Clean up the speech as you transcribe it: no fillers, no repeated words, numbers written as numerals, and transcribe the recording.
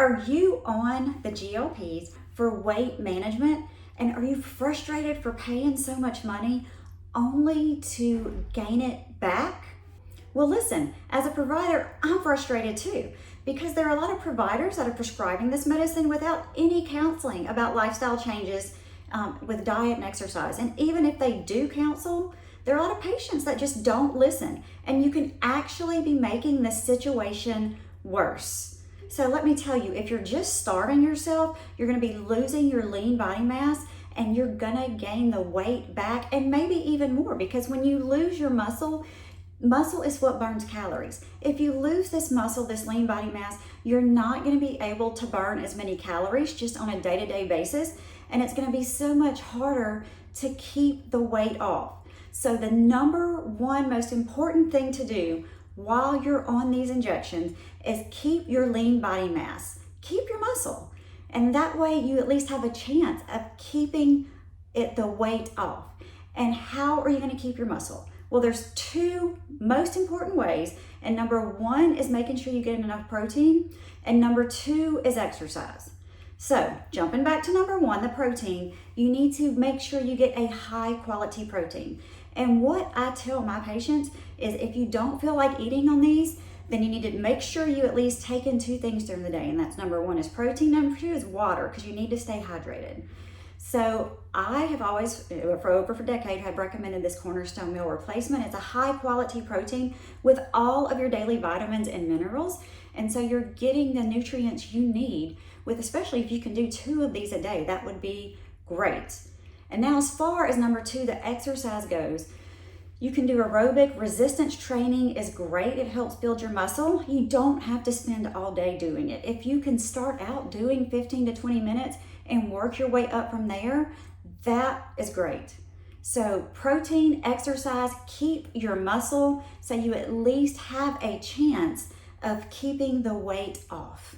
Are you on the GLPs for weight management? And are you frustrated for paying so much money only to gain it back? Well, listen, as a provider, I'm frustrated too, because there are a lot of providers that are prescribing this medicine without any counseling about lifestyle changes with diet and exercise. And even if they do counsel, there are a lot of patients that just don't listen, and you can actually be making the situation worse. So let me tell you, if you're just starving yourself, you're gonna be losing your lean body mass, and you're gonna gain the weight back and maybe even more, because when you lose your muscle is what burns calories. If you lose this muscle, this lean body mass, you're not gonna be able to burn as many calories just on a day-to-day basis, and it's gonna be so much harder to keep the weight off. So the number one most important thing to do while you're on these injections is keep your lean body mass, keep your muscle. And that way you at least have a chance of keeping the weight off. And how are you gonna keep your muscle? Well, there's two most important ways. And number one is making sure you get enough protein. And number two is exercise. So jumping back to number one, the protein, you need to make sure you get a high quality protein. And what I tell my patients is if you don't feel like eating on these, then you need to make sure you at least take in two things during the day. And that's number one is protein, number two is water, because you need to stay hydrated. So I have always, for over a decade, have recommended this Cornerstone meal replacement. It's a high quality protein with all of your daily vitamins and minerals. And so you're getting the nutrients you need with, especially if you can do 2 of these a day, that would be great. And now as far as number 2, the exercise goes, you can do aerobic resistance training is great. It helps build your muscle. You don't have to spend all day doing it. If you can start out doing 15 to 20 minutes and work your way up from there, that is great. So protein, exercise, keep your muscle so you at least have a chance of keeping the weight off.